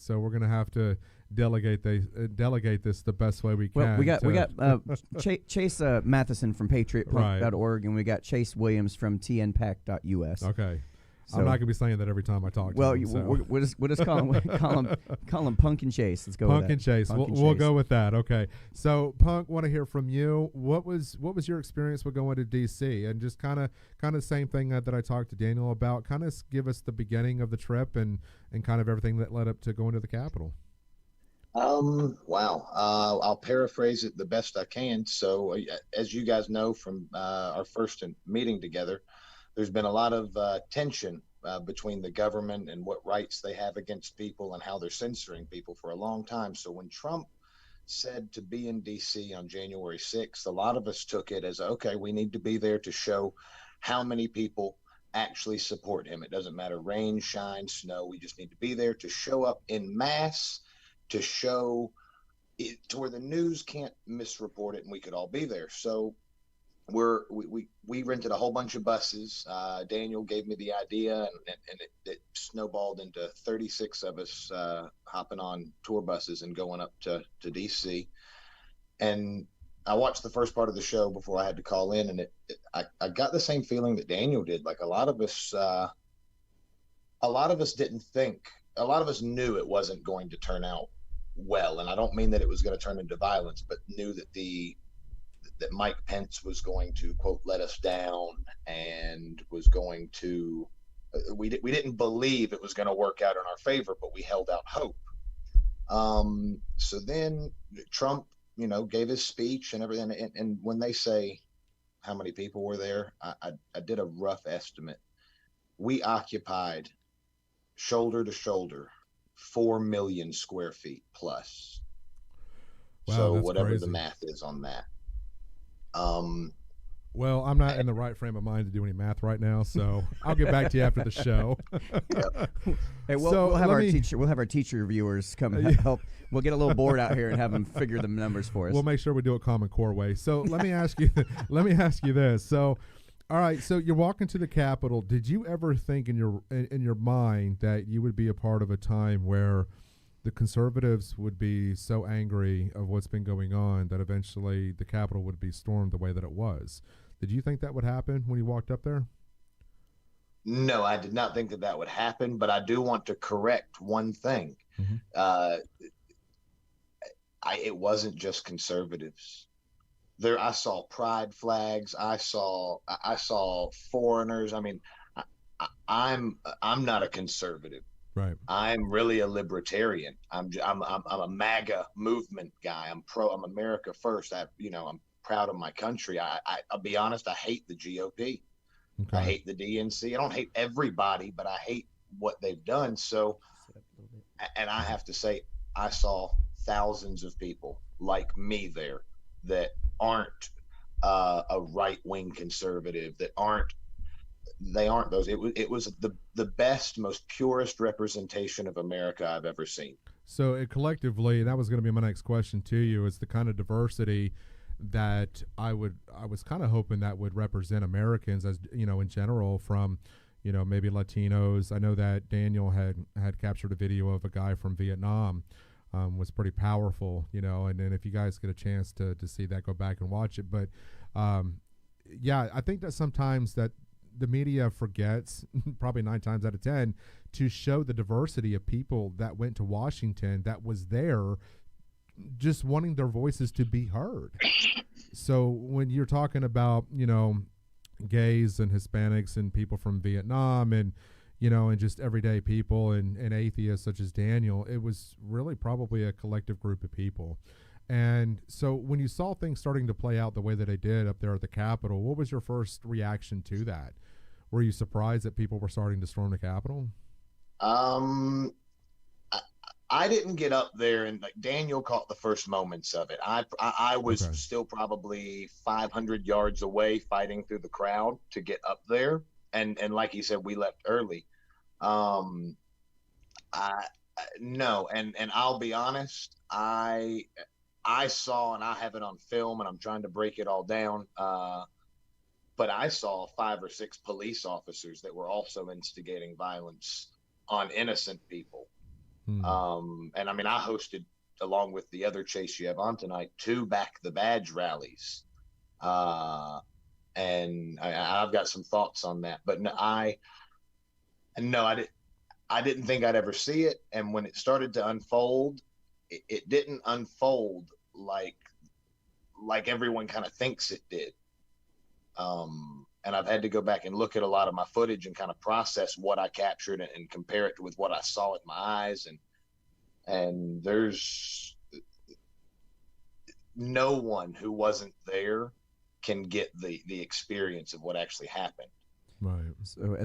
So we're gonna have to delegate this the best way we can. Well, we got Chase Matheson from PATRIOT.org, and we got Chase Williams from TNPAC.us. Okay. So, I'm not gonna be saying that every time I talk to well, him. So. we'll just call him Punk and Chase. Let's go Punk with that. and Chase. We'll go with that. Okay. So Punk, want to hear from you. What was your experience with going to DC, and just kind of same thing that I talked to Daniel about. Kind of give us the beginning of the trip and kind of everything that led up to going to the Capitol. Wow. I'll paraphrase it the best I can. So, as you guys know from our first meeting together, there's been a lot of tension between the government and what rights they have against people and how they're censoring people for a long time. So when Trump said to be in D.C. on January 6th, a lot of us took it as, okay, we need to be there to show how many people actually support him. It doesn't matter rain, shine, snow. We just need to be there to show up in mass, to show it to where the news can't misreport it, and we could all be there. So we rented a whole bunch of buses. Daniel gave me the idea, and it snowballed into 36 of us hopping on tour buses and going up to DC. And I watched the first part of the show before I had to call in, and I got the same feeling that Daniel did. Like a lot of us didn't think. A lot of us knew it wasn't going to turn out well, and I don't mean that it was going to turn into violence, but knew that that Mike Pence was going to, quote, let us down, and was going to, we didn't believe it was going to work out in our favor, but we held out hope. So then Trump, gave his speech and everything. And when they say how many people were there, I did a rough estimate. We occupied shoulder to shoulder 4 million square feet plus. Wow, so that's whatever crazy. the math is on that. Well, I'm not in the right frame of mind to do any math right now, so I'll get back to you after the show. Hey, we'll have our teacher viewers come help. We'll get a little board out here and have them figure the numbers for us. We'll make sure we do it Common Core way. So let me ask you this. So, all right, so you're walking to the Capitol. Did you ever think in your mind that you would be a part of a time where the conservatives would be so angry of what's been going on that eventually the Capitol would be stormed the way that it was? Did you think that would happen when you walked up there? No, I did not think that would happen, but I do want to correct one thing. Mm-hmm. It wasn't just conservatives. I saw pride flags. I saw foreigners. I mean, I'm not a conservative. Right. I'm really a libertarian. I'm a MAGA movement guy. I'm America first. I'm proud of my country. I'll be honest. I hate the GOP. Okay. I hate the DNC. I don't hate everybody, but I hate what they've done. So, and I have to say, I saw thousands of people like me there that aren't a right-wing conservative, that aren't those. It was the best, most purest representation of America I've ever seen. So it collectively, that was going to be my next question to you, is the kind of diversity that I was kind of hoping that would represent Americans, as in general, from maybe Latinos. I know that Daniel had captured a video of a guy from Vietnam. Was pretty powerful, and then if you guys get a chance to see that, go back and watch it. But yeah, I think that sometimes that the media forgets, probably 9 times out of 10, to show the diversity of people that went to Washington, that was there just wanting their voices to be heard. So when you're talking about, gays and Hispanics and people from Vietnam and just everyday people and atheists such as Daniel, it was really probably a collective group of people. And so when you saw things starting to play out the way that they did up there at the Capitol, what was your first reaction to that? Were you surprised that people were starting to storm the Capitol? I didn't get up there, and Daniel caught the first moments of it. I was still probably 500 yards away, fighting through the crowd to get up there. And like he said, we left early. No, and I'll be honest, I saw, and I have it on film, and I'm trying to break it all down. But I saw 5 or 6 police officers that were also instigating violence on innocent people. And I mean, I hosted, along with the other chase you have on tonight, 2 Back the Badge rallies. And I've got some thoughts on that, but I didn't think I'd ever see it. And when it started to unfold, it didn't unfold like everyone kind of thinks it did. And I've had to go back and look at a lot of my footage and kind of process what I captured and compare it with what I saw with my eyes. And there's no one who wasn't there can get the experience of what actually happened. Right. So as